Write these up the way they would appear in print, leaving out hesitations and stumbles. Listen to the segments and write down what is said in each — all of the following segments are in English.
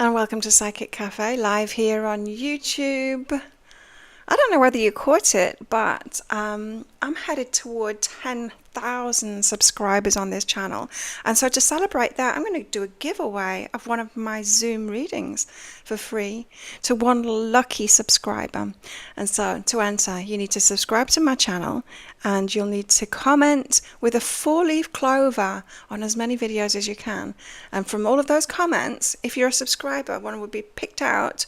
And welcome to Psychic Cafe, live here on YouTube. I don't know whether you caught it, but I'm headed toward 10,000 subscribers on this channel. And so to celebrate that, I'm going to do a giveaway of one of my Zoom readings for free to one lucky subscriber. And so to enter, you need to subscribe to my channel and you'll need to comment with a 4-leaf clover on as many videos as you can. And from all of those comments, if you're a subscriber, one will be picked out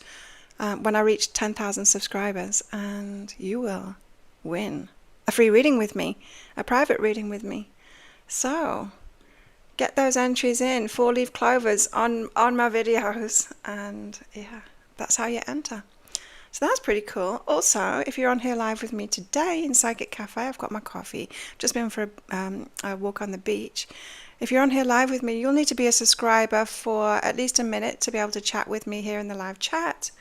when I reach 10,000 subscribers, and you will win a free reading with me, a private reading with me. So get those entries in, 4-leaf clovers on my videos, and yeah, that's how you enter. So that's pretty cool. Also, if you're on here live with me today in Psychic Cafe, I've got my coffee, just been for a walk on the beach. If you're on here live with me, you'll need to be a subscriber for at least a minute to be able to chat with me here in the live chat.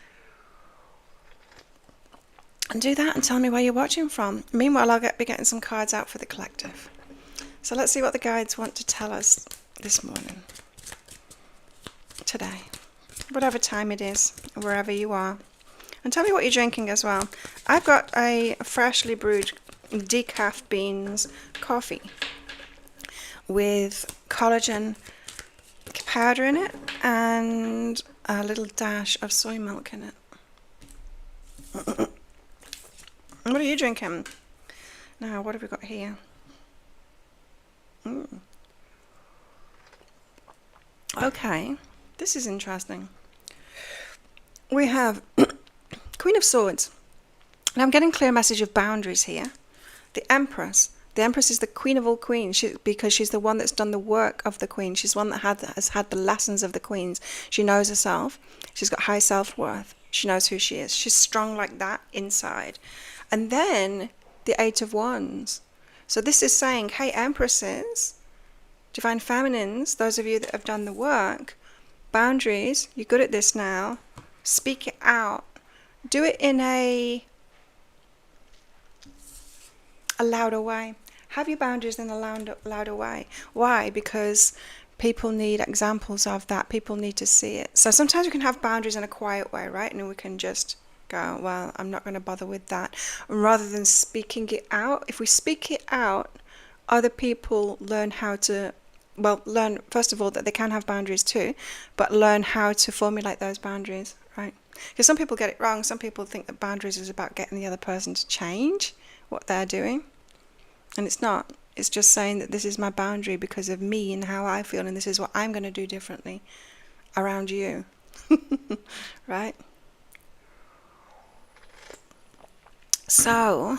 And do that and tell me where you're watching from. Meanwhile, I'll be getting some cards out for the collective. So let's see what the guides want to tell us this morning, today, whatever time it is, wherever you are. And tell me what you're drinking as well. I've got a freshly brewed decaf beans coffee with collagen powder in it and a little dash of soy milk in it. What are you drinking? Now, what have we got here? Okay, this is interesting. We have Queen of Swords. Now I'm getting clear message of boundaries here. The Empress. The Empress is the queen of all queens because she's the one that's done the work of the queen. She's one that has had the lessons of the queens. She knows herself. She's got high self-worth. She knows who she is. She's strong like that inside. And then the Eight of Wands. So this is saying, hey, Empresses, Divine Feminines, those of you that have done the work, boundaries, you're good at this now. Speak it out. Do it in a louder way. Have your boundaries in a louder way. Why? Because people need examples of that. People need to see it. So sometimes we can have boundaries in a quiet way, right? And we can just go, well, I'm not going to bother with that. Rather than speaking it out, if we speak it out, other people learn how to, well, learn, first of all, that they can have boundaries too, but learn how to formulate those boundaries, right? Because some people get it wrong. Some people think that boundaries is about getting the other person to change what they're doing. And it's not. It's just saying that this is my boundary because of me and how I feel, and this is what I'm going to do differently around you. Right? So,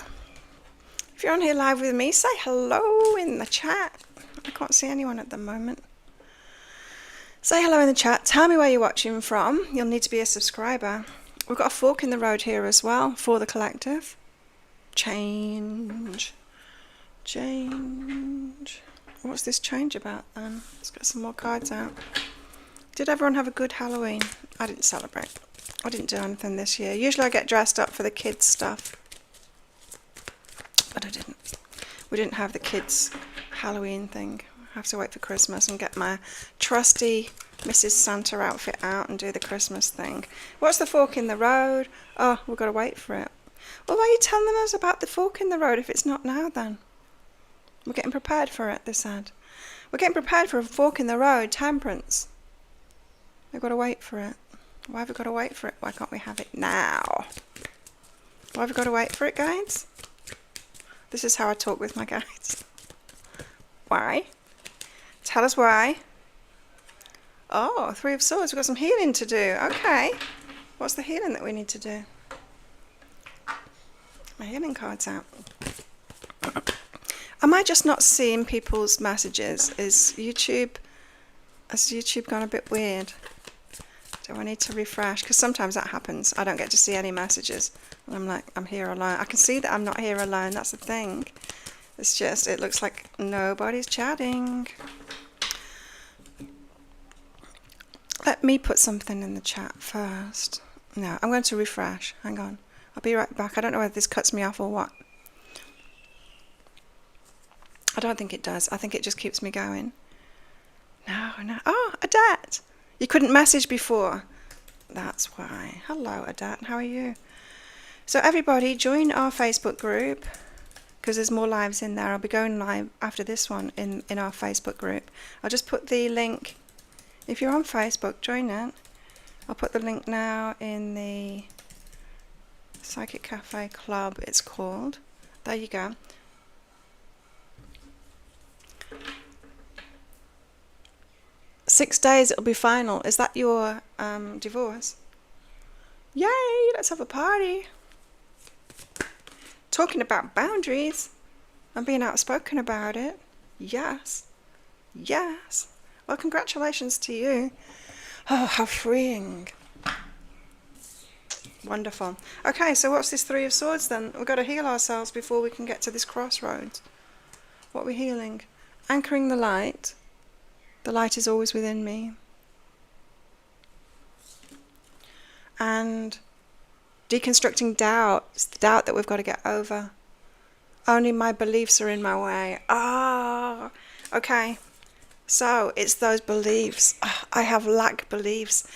if you're on here live with me, say hello in the chat. I can't see anyone at the moment. Say hello in the chat. Tell me where you're watching from. You'll need to be a subscriber. We've got a fork in the road here as well for the collective. Change. Change. What's this change about then? Let's get some more cards out. Did everyone have a good Halloween? I didn't celebrate. I didn't do anything this year. Usually I get dressed up for the kids' stuff. But I didn't. We didn't have the kids' Halloween thing. I have to wait for Christmas and get my trusty Mrs. Santa outfit out and do the Christmas thing. What's the fork in the road? Oh, we've got to wait for it. Well, why are you telling us about the fork in the road if it's not now then? We're getting prepared for it, they said. We're getting prepared for a fork in the road, temperance. We've got to wait for it. Why have we got to wait for it? Why can't we have it now? Why have we got to wait for it, guys? This is how I talk with my guides. Why? Tell us why. Oh, 3 of Swords. We've got some healing to do. Okay. What's the healing that we need to do? My healing card's out. Am I just not seeing people's messages? Has YouTube gone a bit weird? Do I need to refresh? Because sometimes that happens. I don't get to see any messages. And I'm like, I'm here alone. I can see that I'm not here alone. That's the thing. It's just, it looks like nobody's chatting. Let me put something in the chat first. No, I'm going to refresh. Hang on. I'll be right back. I don't know whether this cuts me off or what. I don't think it does. I think it just keeps me going. No. Oh, Adet. You couldn't message before. That's why. Hello, Adat. How are you? So everybody, join our Facebook group because there's more lives in there. I'll be going live after this one in our Facebook group. I'll just put the link. If you're on Facebook, join it. I'll put the link now in the Psychic Cafe Club, it's called. There you go. Six days it'll be final. Is that your divorce? Yay, let's have a party. Talking about boundaries and being outspoken about it. Yes. Yes. Well, congratulations to you. Oh, how freeing. Wonderful. Okay, so what's this Three of Swords then? We've got to heal ourselves before we can get to this crossroads. What are we healing? Anchoring the light. The light is always within me. And deconstructing doubt. It's the doubt that we've got to get over. Only my beliefs are in my way. Ah, okay. So it's those beliefs. I have lack beliefs.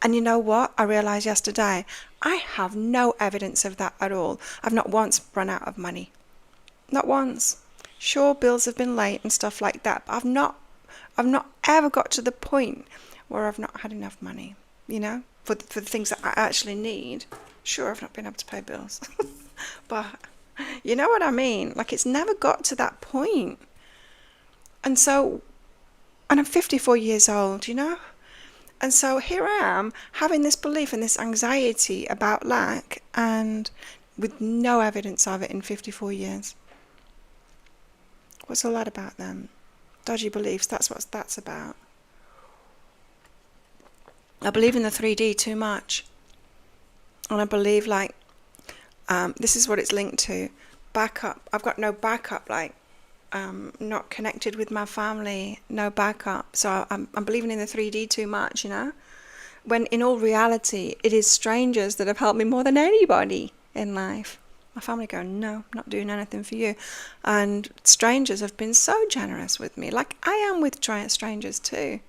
And you know what? I realised yesterday, I have no evidence of that at all. I've not once run out of money. Not once. Sure, bills have been late and stuff like that, but I've not ever got to the point where I've not had enough money, you know, for the things that I actually need. Sure, I've not been able to pay bills, but you know what I mean? Like, it's never got to that point. And I'm 54 years old, you know? And so here I am having this belief and this anxiety about lack, and with no evidence of it in 54 years. What's all that about then? Dodgy beliefs, that's what that's about. I believe in the 3D too much. And I believe, like, this is what it's linked to. Backup. I've got no backup, like, not connected with my family, no backup. So I'm believing in the 3D too much, you know? When in all reality, it is strangers that have helped me more than anybody in life. My family go, no, not doing anything for you. And strangers have been so generous with me. Like, I am with strangers too.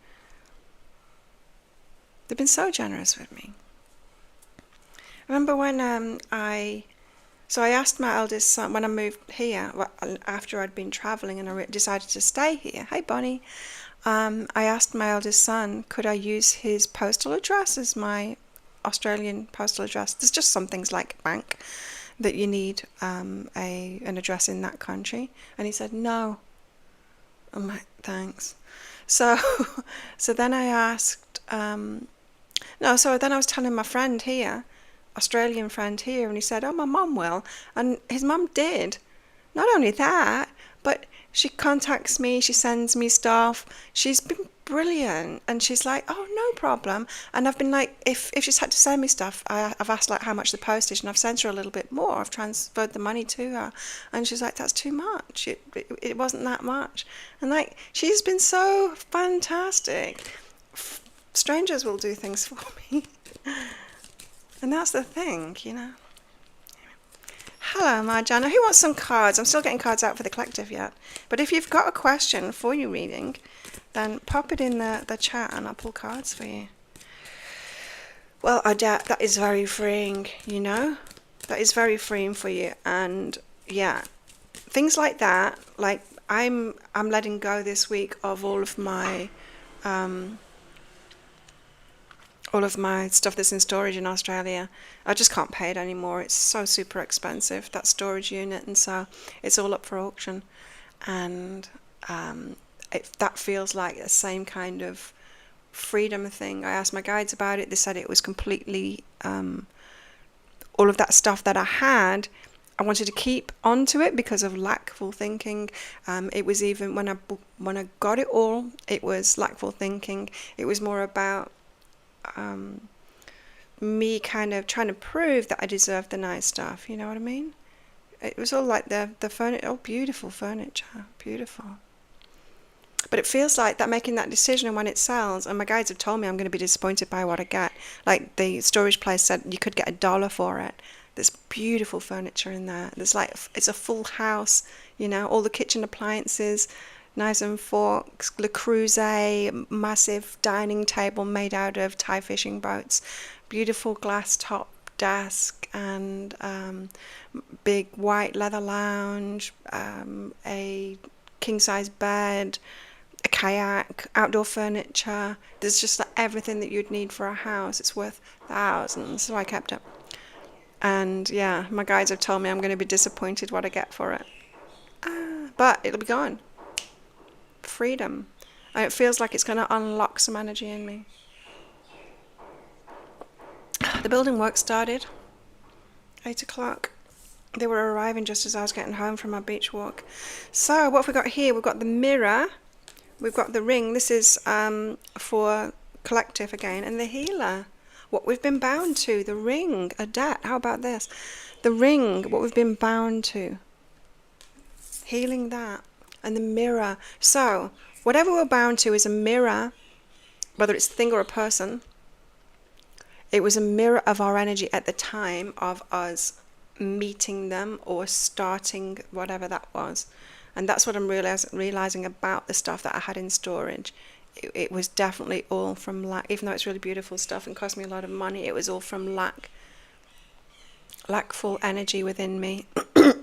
They've been so generous with me. Remember when I asked my eldest son, when I moved here, after I'd been travelling and I decided to stay here. Hey, Bonnie. I asked my eldest son, could I use his postal address as my Australian postal address? There's just some things like bank that you need an address in that country. And he said, no. I'm like, thanks. So then I asked, so then I was telling my friend here, Australian friend here, and he said, oh, my mum will. And his mum did. Not only that, but she contacts me, she sends me stuff. She's been brilliant. And she's like, oh, no problem. And I've been like, if she's had to send me stuff, I've asked like how much the postage, and I've sent her a little bit more. I've transferred the money to her. And she's like, that's too much. It wasn't that much. And like, she's been so fantastic. Strangers will do things for me. And that's the thing, you know. Hello, Marjana. Who wants some cards? I'm still getting cards out for the collective yet. But if you've got a question for your reading, then pop it in the chat and I'll pull cards for you. Well, Adat, that is very freeing, you know. That is very freeing for you. And yeah, things like that, like I'm letting go this week of all of my stuff that's in storage in Australia. I just can't pay it anymore. It's so super expensive, that storage unit, and so it's all up for auction. And that feels like the same kind of freedom thing. I asked my guides about it. They said it was completely all of that stuff that I had, I wanted to keep onto it because of lackful thinking. It was even when I got it all, it was lackful thinking. It was more about me kind of trying to prove that I deserved the nice stuff, you know what I mean? It was all like the furniture, oh, beautiful furniture, beautiful. But it feels like that, making that decision, and when it sells, and my guides have told me I'm going to be disappointed by what I get. Like the storage place said you could get $1 for it. There's beautiful furniture in there. There's like, it's a full house, you know, all the kitchen appliances, knives and forks, Le Creuset, massive dining table made out of Thai fishing boats, beautiful glass top desk, and big white leather lounge, a king size bed, a kayak, outdoor furniture. There's just like everything that you'd need for a house. It's worth thousands, so I kept it. And yeah, my guides have told me I'm going to be disappointed what I get for it. But it'll be gone. Freedom. And it feels like it's going to unlock some energy in me. The building work started. 8 o'clock. They were arriving just as I was getting home from my beach walk. So what have we got here? We've got the mirror. We've got the ring. This is for collective again. And the healer. What we've been bound to. The ring. A debt. How about this? The ring. What we've been bound to. Healing that. And the mirror. So whatever we're bound to is a mirror. Whether it's a thing or a person. It was a mirror of our energy at the time of us meeting them or starting whatever that was. And that's what I'm realizing about the stuff that I had in storage. It was definitely all from lack. Even though it's really beautiful stuff and cost me a lot of money, it was all from lackful energy within me. I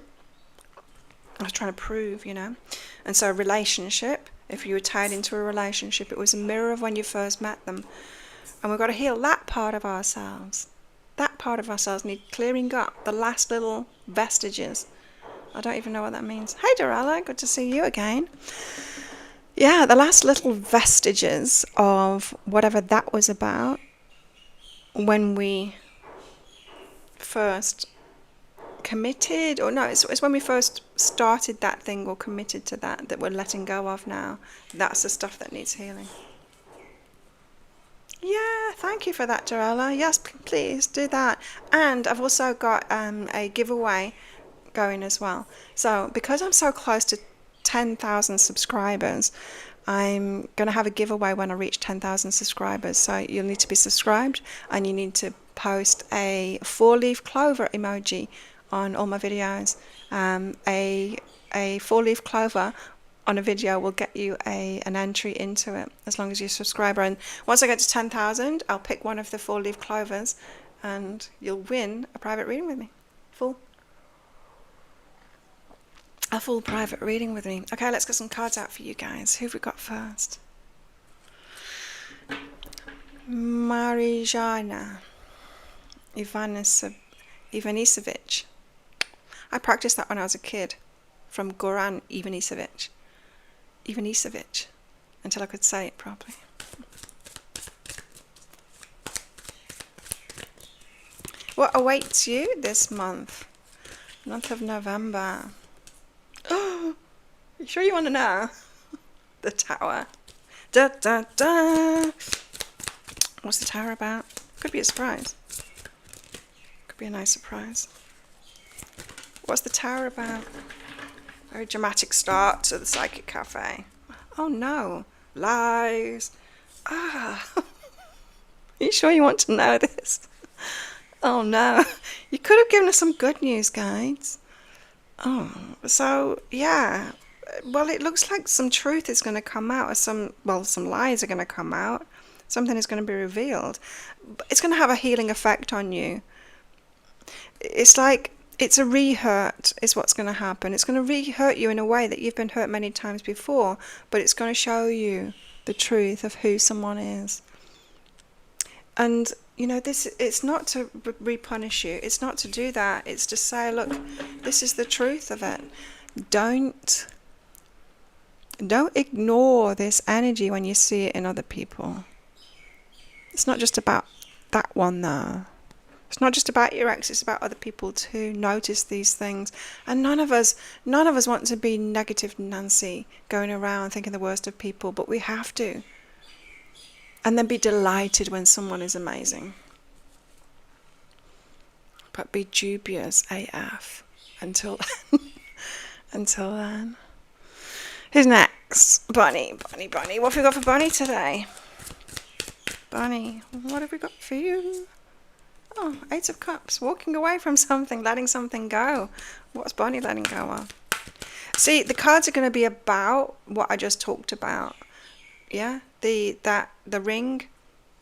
was trying to prove, And so a relationship, if you were tied into a relationship, it was a mirror of when you first met them. And we've got to heal that part of ourselves. That part of ourselves needs clearing up. The last little vestiges. I don't even know what that means. Hey, Dorella, good to see you again. Yeah, the last little vestiges of whatever that was about when we first committed. Or no, it's when we first started that thing or committed to that we're letting go of now. That's the stuff that needs healing. Yeah, thank you for that, Dorella. Yes, please do that. And I've also got a giveaway going as well. So because I'm so close to 10,000 subscribers, I'm going to have a giveaway when I reach 10,000 subscribers. So you'll need to be subscribed and you need to post a 4-leaf clover emoji on all my videos. A 4-leaf clover on a video will get you an entry into it as long as you're a subscriber. And once I get to 10,000, I'll pick one of the 4-leaf clovers and you'll win a private reading with me. A full private reading with me. Okay, let's get some cards out for you guys. Who've we got first? Marijana Ivanisevic. I practiced that when I was a kid, from Goran Ivanisevic, until I could say it properly. What awaits you this month of November? Oh, you sure you want to know? The Tower. Da da da. What's the Tower about? Could be a surprise. Could be a nice surprise. What's the Tower about? Very dramatic start to the Psychic Cafe. Oh no, lies. Are you sure you want to know this? Oh no, you could have given us some good news, guys. Oh, so yeah. Well, it looks like some truth is going to come out, or some lies are going to come out. Something is going to be revealed. It's going to have a healing effect on you. It's like it's a re-hurt is what's going to happen. It's going to re-hurt you in a way that you've been hurt many times before, but it's going to show you the truth of who someone is. And it's not to repunish you. It's not to do that. It's to say, look, this is the truth of it. Don't ignore this energy when you see it in other people. It's not just about that one though. It's not just about your ex, it's about other people too. Notice these things. And none of us want to be negative Nancy, going around thinking the worst of people, but we have to. And then be delighted when someone is amazing. But be dubious AF until then. Who's next? Bunny. What have we got for Bunny today? Bunny, what have we got for you? Oh, 8 of Cups. Walking away from something, letting something go. What's Bunny letting go of? See, the cards are going to be about what I just talked about. Yeah, the ring,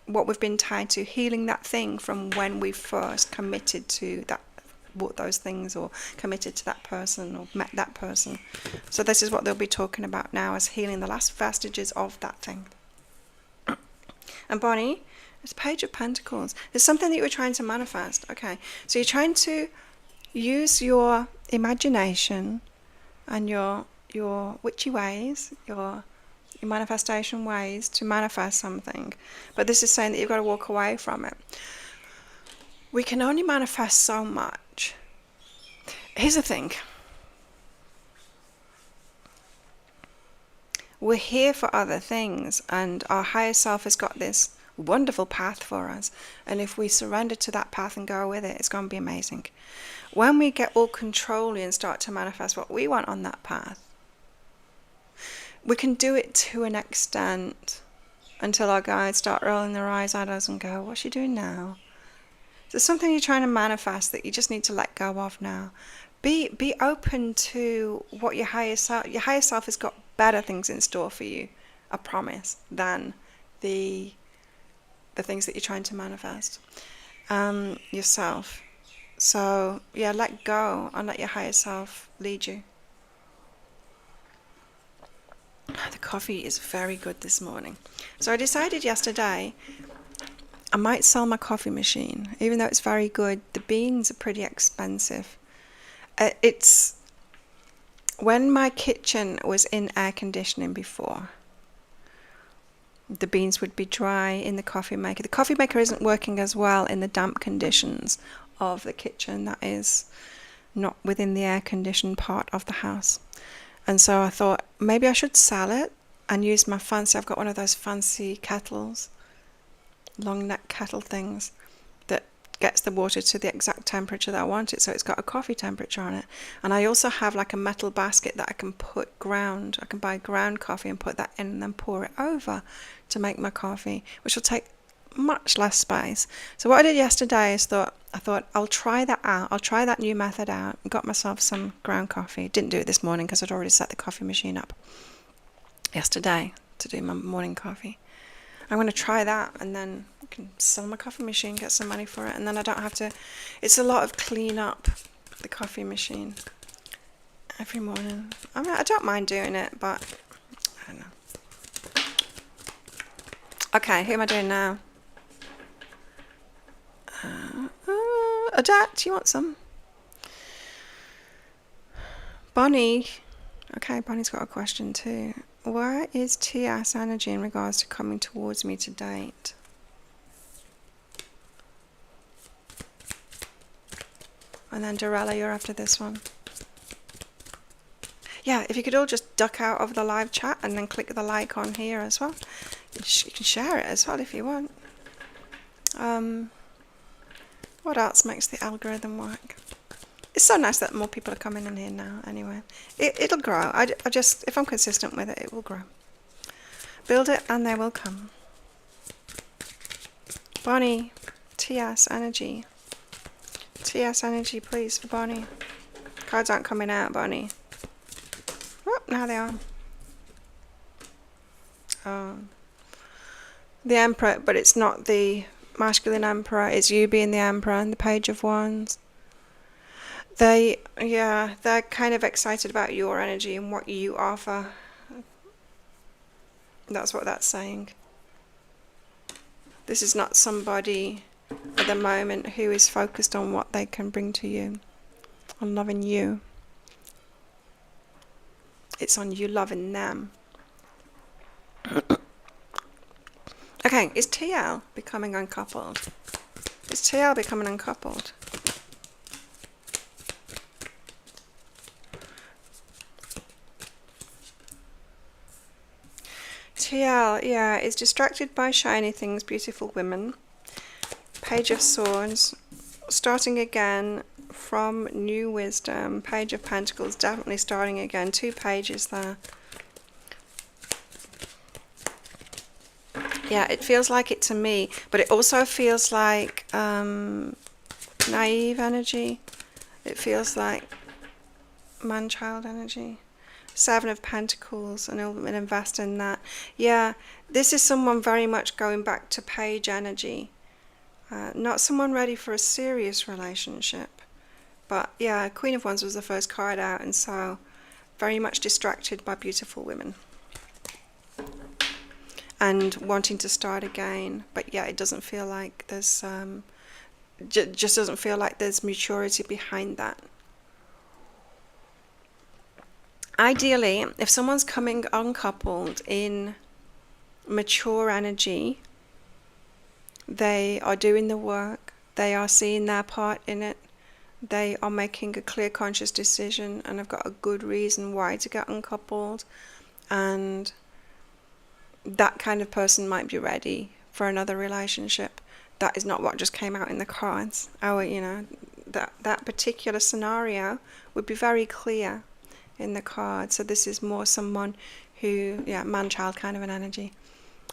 what we've been tied to, healing that thing from when we first committed to that, what those things, or committed to that person, or met that person. So this is what they'll be talking about now, as healing the last vestiges of that thing. And Bonnie, it's Page of Pentacles. There's something that you were trying to manifest. Okay, so you're trying to use your imagination and your witchy ways, your manifestation ways to manifest something. But this is saying that you've got to walk away from it. We can only manifest so much. Here's the thing. We're here for other things, and our higher self has got this wonderful path for us. And if we surrender to that path and go with it, it's going to be amazing. When we get all controlling and start to manifest what we want on that path, we can do it to an extent until our guides start rolling their eyes at us and go, what's she doing now? There's something you're trying to manifest that you just need to let go of now. Be open to what your higher self has got better things in store for you, I promise, than the things that you're trying to manifest yourself. So yeah, let go and let your higher self lead you. The coffee is very good this morning. So I decided yesterday I might sell my coffee machine, even though it's very good. The beans are pretty expensive. It's when my kitchen was in air conditioning before, the beans would be dry in the coffee maker. The coffee maker isn't working as well in the damp conditions of the kitchen. That is not within the air conditioned part of the house. And so I thought maybe I should sell it and use my fancy, I've got one of those fancy kettles, long neck kettle things that gets the water to the exact temperature that I want it, so it's got a coffee temperature on it. And I also have like a metal basket that I can buy ground coffee and put that in and then pour it over to make my coffee, which will take much less space. So what I did yesterday is I thought I'll try that out. I'll try that new method out. Got myself some ground coffee. Didn't do it this morning because I'd already set the coffee machine up yesterday to do my morning coffee. I'm going to try that, and then I can sell my coffee machine, get some money for it, and then I don't have to. It's a lot of clean up the coffee machine every morning. I mean, I don't mind doing it, but I don't know. Okay, who am I doing now? Adat, you want some? Bonnie. Okay, Bonnie's got a question too. Where is TS energy in regards to coming towards me to date? And then Dorella, you're after this one. Yeah, if you could all just duck out of the live chat and then click the like on here as well. You can share it as well if you want. What else makes the algorithm work? It's so nice that more people are coming in here now. Anyway, it'll grow. I just, if I'm consistent with it, it will grow. Build it and they will come. Bonnie, TS energy. TS energy, please, for Bonnie. Cards aren't coming out, Bonnie. Oh, now they are. The Emperor, but it's not the masculine Emperor. It's you being the Emperor and the Page of Wands. They're kind of excited about your energy and what you offer. That's what that's saying. This is not somebody at the moment who is focused on what they can bring to you, on loving you. It's on you loving them. Okay, is TL becoming uncoupled? Is TL becoming uncoupled? TL, yeah, is distracted by shiny things, beautiful women. Page of Swords, starting again from new wisdom. Page of Pentacles, definitely starting again. 2 pages there. Yeah, it feels like it to me, but it also feels like naive energy. It feels like man-child energy. Seven of Pentacles, and invest in that. Yeah, this is someone very much going back to page energy. Not someone ready for a serious relationship. But yeah, Queen of Wands was the first card out, and so very much distracted by beautiful women. And wanting to start again. But yeah, it doesn't feel like there's, just doesn't feel like there's maturity behind that. Ideally, if someone's coming uncoupled in mature energy, they are doing the work, they are seeing their part in it, they are making a clear conscious decision and have got a good reason why to get uncoupled, and that kind of person might be ready for another relationship. That is not what just came out in the cards. That particular scenario would be very clear in the card. So this is more someone who, yeah, man-child kind of an energy,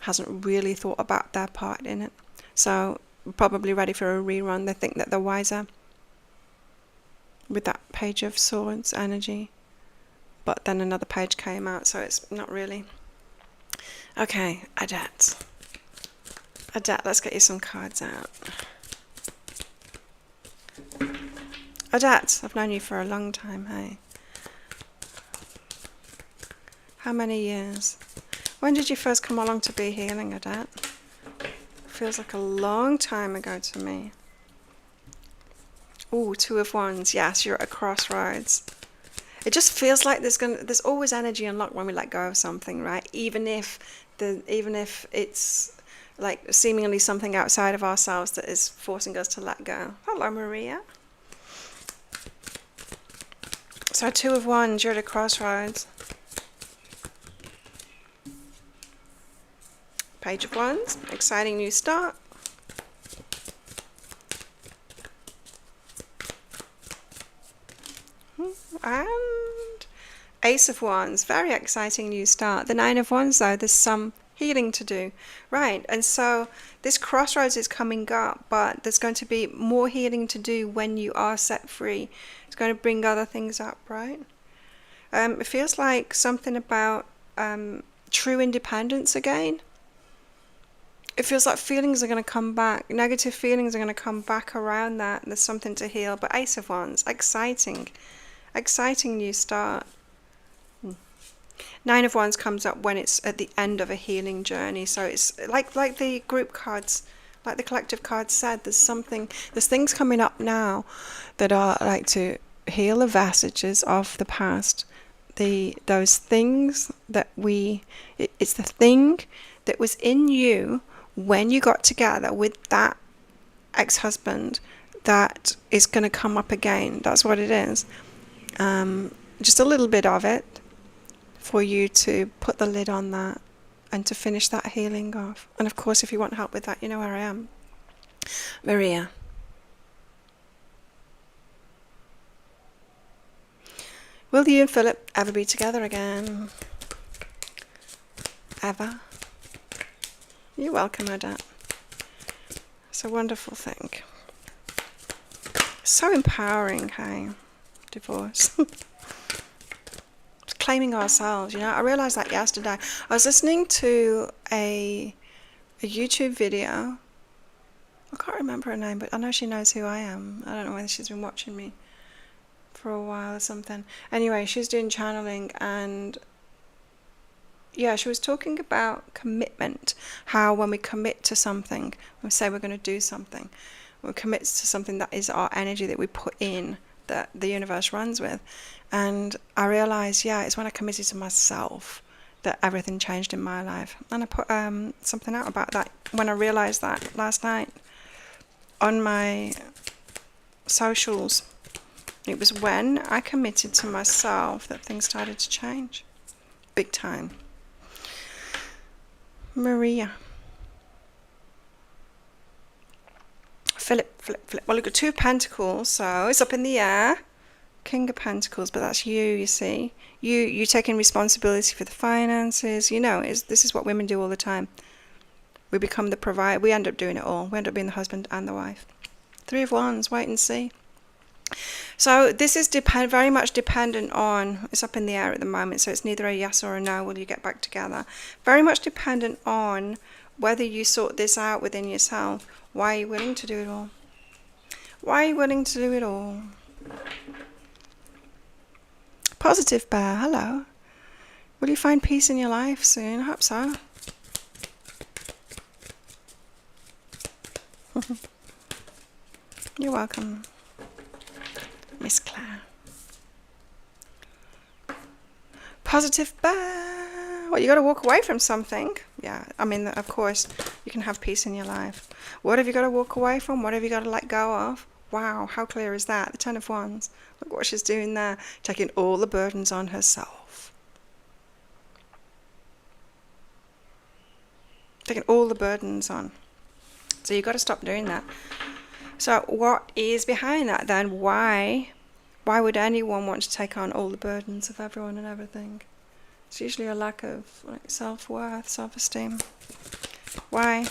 hasn't really thought about their part in it. So probably ready for a rerun. They think that they're wiser with that Page of Swords energy. But then another page came out, so it's not really. Okay, Adet. Adet, let's get you some cards out. Adet, I've known you for a long time, hey? How many years? When did you first come along to be healing, Adet? Feels like a long time ago to me. Ooh, Two of Wands. Yes, you're at a crossroads. It just feels like there's always energy unlocked when we let go of something, right? Even if it's like seemingly something outside of ourselves that is forcing us to let go. Hello, Maria. So Two of Wands, you're at a crossroads. Page of Wands, exciting new start. And Ace of Wands, very exciting new start. The Nine of Wands, though, there's some healing to do. Right, and so this crossroads is coming up, but there's going to be more healing to do when you are set free. It's going to bring other things up, right? It feels like something about true independence again. It feels like feelings are going to come back. Negative feelings are going to come back around that. There's something to heal. But Ace of Wands, exciting. Exciting new start. Nine of Wands comes up when it's at the end of a healing journey. So it's like the group cards, like the collective cards said, there's things coming up now that are like to heal the vestiges of the past. Those things that it's the thing that was in you when you got together with that ex-husband that is going to come up again. That's what it is. Just a little bit of it for you to put the lid on that and to finish that healing off. And of course, if you want help with that, you know where I am. Maria. Will you and Philip ever be together again? Ever? You're welcome, Adet. It's a wonderful thing. So empowering, hey? Divorce. Claiming ourselves, you know. I realized that yesterday. I was listening to a YouTube video. I can't remember her name, but I know she knows who I am. I don't know whether she's been watching me for a while or something. Anyway, she's doing channeling, and yeah, she was talking about commitment. How when we commit to something, we say we're going to do something, we commit to something that is our energy that we put in, that the universe runs with. And I realized, yeah, it's when I committed to myself that everything changed in my life. And I put something out about that when I realized that last night on my socials. It was when I committed to myself that things started to change. Big time. Maria. Philip. Well, we've got Two of Pentacles, so it's up in the air. King of Pentacles, but that's you see. You taking responsibility for the finances. You know, this is what women do all the time. We become the provider. We end up doing it all. We end up being the husband and the wife. Three of Wands, wait and see. So this is very much dependent on, it's up in the air at the moment, so it's neither a yes or a no, will you get back together? Very much dependent on whether you sort this out within yourself. Why are you willing to do it all? Why are you willing to do it all? Positive Bear, hello. Will you find peace in your life soon? I hope so. You're welcome, Miss Claire. Positive Bear. Well, you got to walk away from something. Yeah, I mean, of course, you can have peace in your life. What have you got to walk away from? What have you got to let go of? Wow, how clear is that? The Ten of Wands. Look what she's doing there, taking all the burdens on herself. Taking all the burdens on. So you've got to stop doing that. So what is behind that then? Why would anyone want to take on all the burdens of everyone and everything? It's usually a lack of self-worth, self-esteem. Why?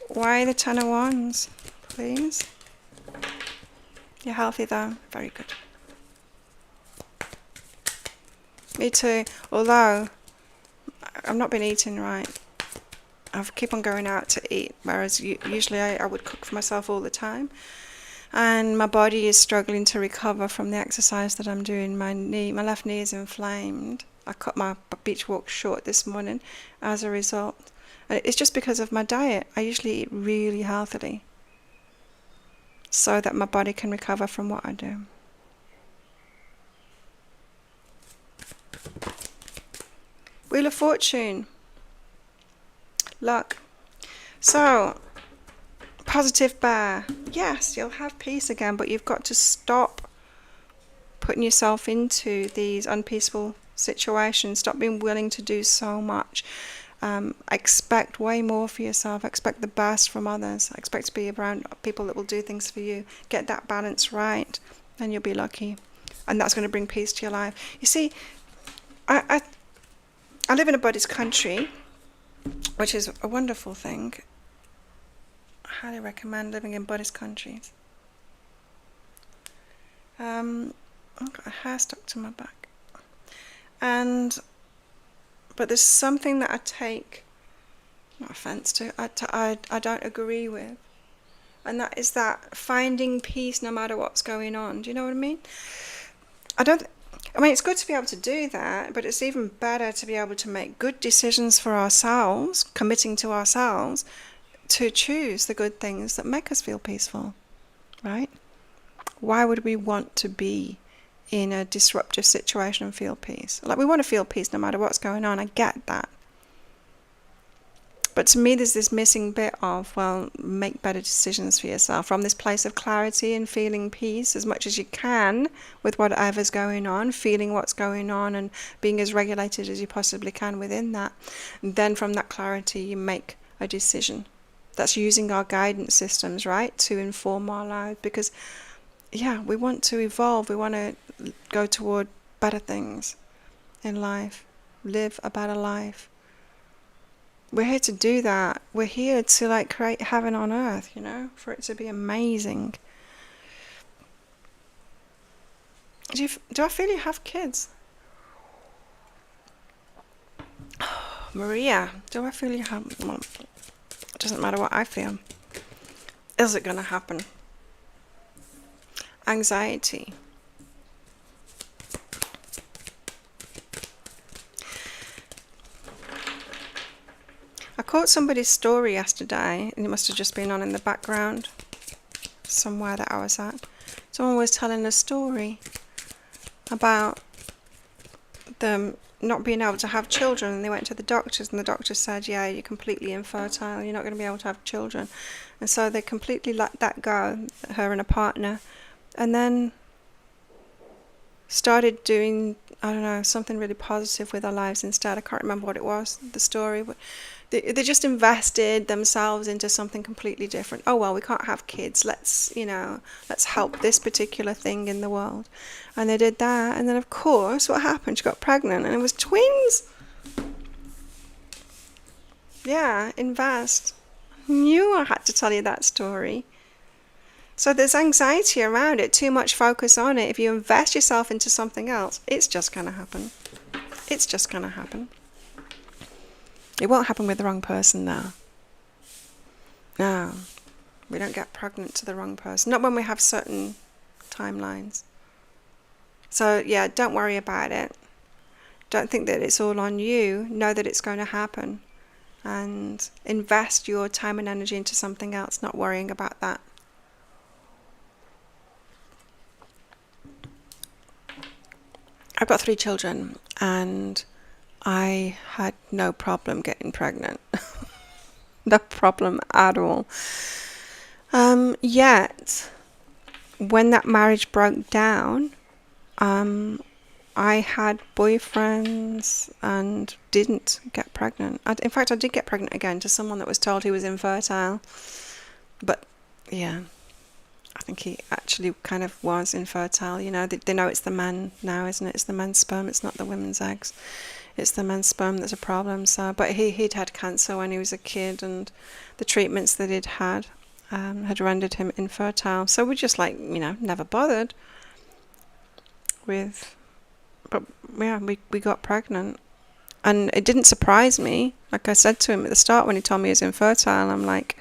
Why the Ten of Wands, please? You're healthy though. Very good. Me too. Although I've not been eating right. I keep on going out to eat, whereas usually I would cook for myself all the time. And my body is struggling to recover from the exercise that I'm doing. My left knee is inflamed. I cut my beach walk short this morning as a result. And it's just because of my diet. I usually eat really healthily so that my body can recover from what I do. Wheel of Fortune. Luck. So, Positive Bear. Yes, you'll have peace again, but you've got to stop putting yourself into these unpeaceful situations. Stop being willing to do so much. Expect way more for yourself. Expect the best from others. Expect to be around people that will do things for you. Get that balance right, and you'll be lucky. And that's going to bring peace to your life. You see, I live in a Buddhist country, which is a wonderful thing. I highly recommend living in Buddhist countries. I've got a hair stuck to my back. But there's something that I take, no offense to, I don't agree with. And that is that finding peace no matter what's going on. Do you know what I mean? I mean, it's good to be able to do that, but it's even better to be able to make good decisions for ourselves, committing to ourselves, to choose the good things that make us feel peaceful, right? Why would we want to be in a disruptive situation and feel peace? Like, we want to feel peace no matter what's going on. I get that. But to me, there's this missing bit of, well, make better decisions for yourself from this place of clarity and feeling peace as much as you can with whatever's going on, feeling what's going on and being as regulated as you possibly can within that. And then from that clarity, you make a decision. That's using our guidance systems, right, to inform our lives. Because, yeah, we want to evolve. We want to go toward better things in life, live a better life. We're here to do that. We're here to create heaven on earth, for it to be amazing. Do I feel you have kids? Maria, do I feel you have... Well, it doesn't matter what I feel. Is it going to happen? Anxiety. I caught somebody's story yesterday, and it must have just been on in the background somewhere that I was at. Someone was telling a story about them not being able to have children, and they went to the doctors, and the doctor said, yeah, you're completely infertile, you're not going to be able to have children. And so they completely let that go, her and a partner, and then started doing, I don't know, something really positive with their lives instead. I can't remember what it was, the story, but they just invested themselves into something completely different. Oh, well, we can't have kids. Let's help this particular thing in the world. And they did that. And then, of course, what happened? She got pregnant, and it was twins. Yeah, invest. Knew I had to tell you that story. So there's anxiety around it, too much focus on it. If you invest yourself into something else, it's just going to happen. It's just going to happen. It won't happen with the wrong person though. No, we don't get pregnant to the wrong person. Not when we have certain timelines. So yeah, don't worry about it. Don't think that it's all on you. Know that it's going to happen. And invest your time and energy into something else, not worrying about that. I've got 3 children and I had no problem getting pregnant. No problem at all. Yet, when that marriage broke down, I had boyfriends and didn't get pregnant. In fact, I did get pregnant again to someone that was told he was infertile. But, yeah, I think he actually kind of was infertile. You know, they know it's the man now, isn't it? It's the man's sperm, it's not the women's eggs. It's the man's sperm that's a problem. So, but he'd had cancer when he was a kid, and the treatments that he'd had rendered him infertile. So we just never bothered with. But yeah, we got pregnant, and it didn't surprise me. Like I said to him at the start when he told me he was infertile, I'm like,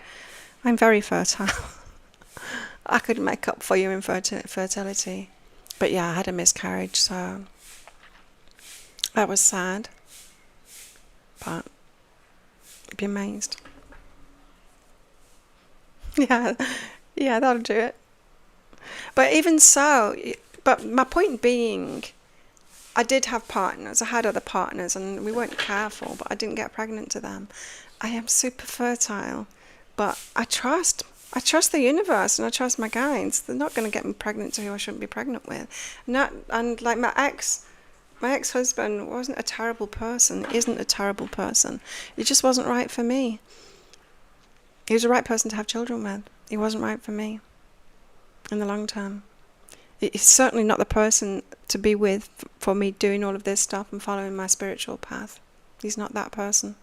I'm very fertile. I could make up for your infertility. But yeah, I had a miscarriage, so that was sad. But you'd be amazed. Yeah, yeah, that'll do it. But even so, but my point being, I did have partners. I had other partners, and we weren't careful, but I didn't get pregnant to them. I am super fertile, but I trust the universe, and I trust my guides. They're not going to get me pregnant to who I shouldn't be pregnant with. And like my ex-husband wasn't a terrible person. Isn't a terrible person. He just wasn't right for me. He was the right person to have children with. He wasn't right for me in the long term. He's certainly not the person to be with for me doing all of this stuff and following my spiritual path. He's not that person.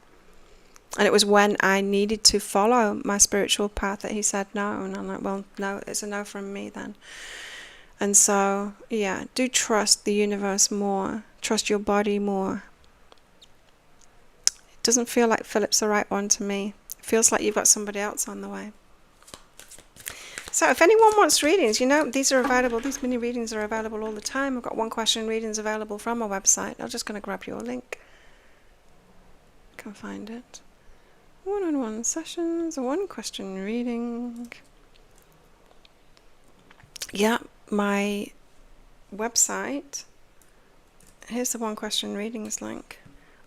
And it was when I needed to follow my spiritual path that he said no. And I'm like, well, no, it's a no from me then. And so, yeah, do trust the universe more. Trust your body more. It doesn't feel like Philip's the right one to me. It feels like you've got somebody else on the way. So if anyone wants readings, these are available. These mini readings are available all the time. I've got 1 question readings available from my website. I'm just going to grab your link. You can find it. 1-on-1 sessions, 1 question reading. Yeah, my website. Here's the 1 question readings link.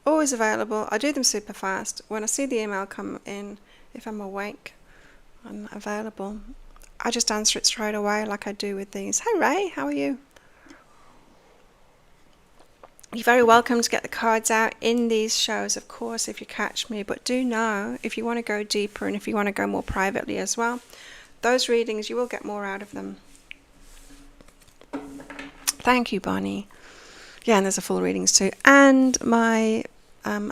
Always available. I do them super fast. When I see the email come in, if I'm awake and available, I just answer it straight away like I do with these. Hey Ray, how are you? You're very welcome to get the cards out in these shows, of course, if you catch me. But do know, if you want to go deeper and if you want to go more privately as well, those readings, you will get more out of them. Thank you, Bonnie. Yeah, and there's a full readings too. And we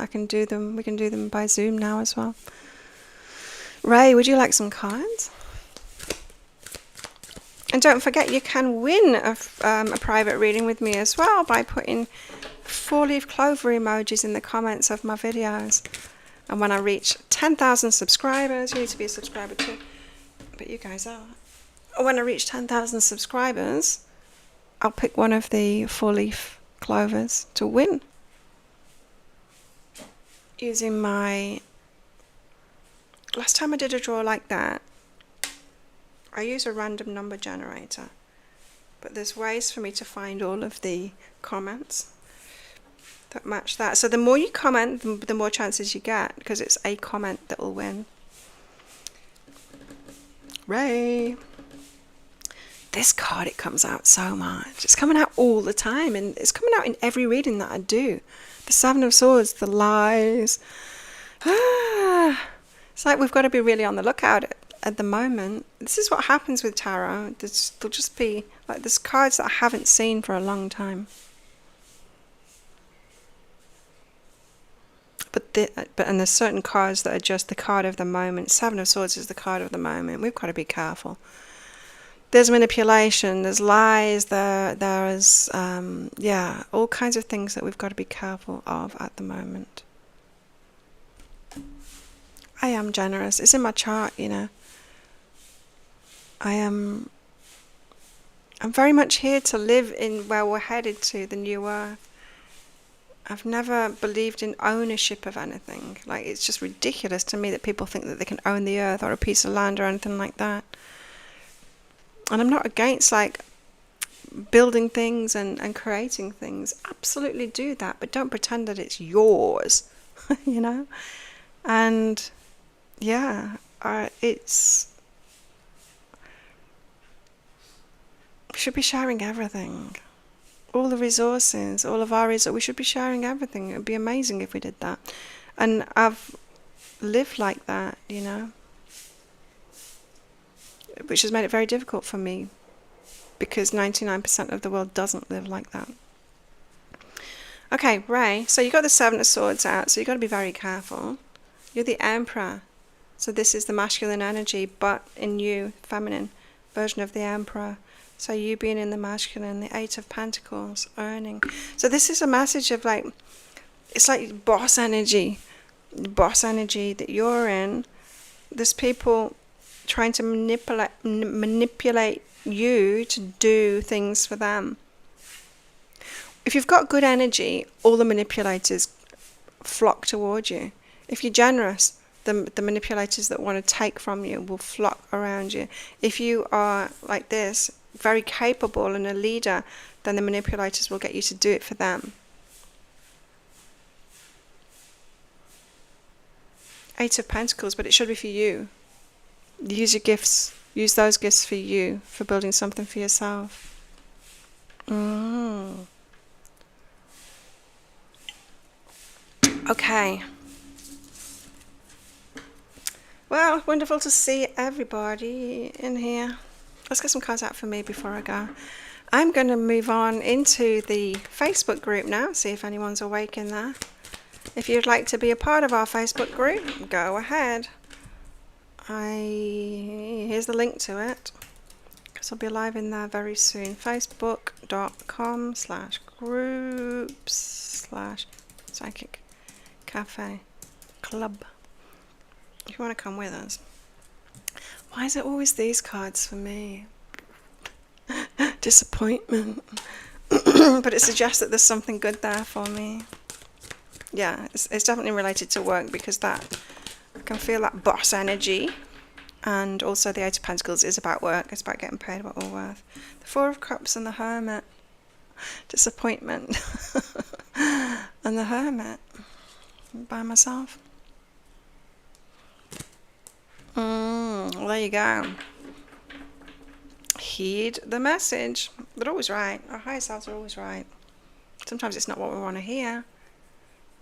can do them by Zoom now as well. Ray, would you like some cards? And don't forget, you can win a private reading with me as well by putting 4-leaf clover emojis in the comments of my videos. And when I reach 10,000 subscribers, you need to be a subscriber too, but you guys are. When I reach 10,000 subscribers, I'll pick one of the 4-leaf clovers to win. Using my... Last time I did a draw like that, I use a random number generator, but there's ways for me to find all of the comments that match that. So the more you comment, the more chances you get, because it's a comment that will win. Ray. This card, it comes out so much. It's coming out all the time, and it's coming out in every reading that I do. The 7 of Swords, the lies. It's like we've got to be really on the lookout at the moment. This is what happens with tarot. There'll just be like there's cards that I haven't seen for a long time. And there's certain cards that are just the card of the moment. 7 of Swords is the card of the moment. We've got to be careful. there's manipulation, there's lies, there's yeah, all kinds of things that we've got to be careful of at the moment. I am generous. It's in my chart, you know. I'm very much here to live in where we're headed to, the new earth. I've never believed in ownership of anything. Like, it's just ridiculous to me that people think that they can own the earth or a piece of land or anything like that. And I'm not against, like, building things and creating things. Absolutely do that, but don't pretend that it's yours, you know? And, yeah, it's... we should be sharing everything. All the resources, all of our resources, we should be sharing everything. It would be amazing if we did that. And I've lived like that, you know, which has made it very difficult for me, because 99% of the world doesn't live like that. Okay, Ray, so you got the Seven of Swords out, so you've got to be very careful. You're the Emperor, so this is the masculine energy, but in you, feminine version of the Emperor. So you being in the masculine, the Eight of Pentacles, earning. So this is a message of, like, it's like boss energy that you're in. There's people trying to manipulate you to do things for them. If you've got good energy, all the manipulators flock toward you. If you're generous, the manipulators that want to take from you will flock around you. If you are like this, very capable and a leader, then the manipulators will get you to do it for them. Eight of Pentacles, but it should be for you. Use your gifts. Use those gifts for you, for building something for yourself. Okay. Well, wonderful to see everybody in here. Let's get some cards out for me before I go. I'm going to move on into the Facebook group now, see if anyone's awake in there. If you'd like to be a part of our Facebook group, go ahead. Here's the link to it, because I'll be live in there very soon. Facebook.com/groups/psychic cafe club. If you want to come with us. Why is it always these cards for me? Disappointment. But it suggests that there's something good there for me. Yeah, it's definitely related to work, because that I can feel that boss energy. And also the Eight of Pentacles is about work. It's about getting paid what we're worth. The Four of Cups and the Hermit. Disappointment. And the Hermit. By myself. Well, there you go. Heed the message. They're always right. Our higher selves are always right. Sometimes it's not what we want to hear,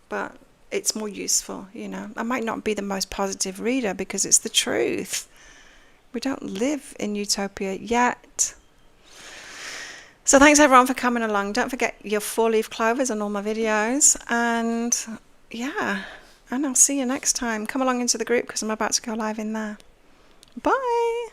but it's more useful, you know. I might not be the most positive reader, because it's the truth. We don't live in utopia yet. So thanks everyone for coming along. Don't forget your 4-leaf clovers on all my videos. And yeah, and I'll see you next time. Come along into the group, because I'm about to go live in there. Bye.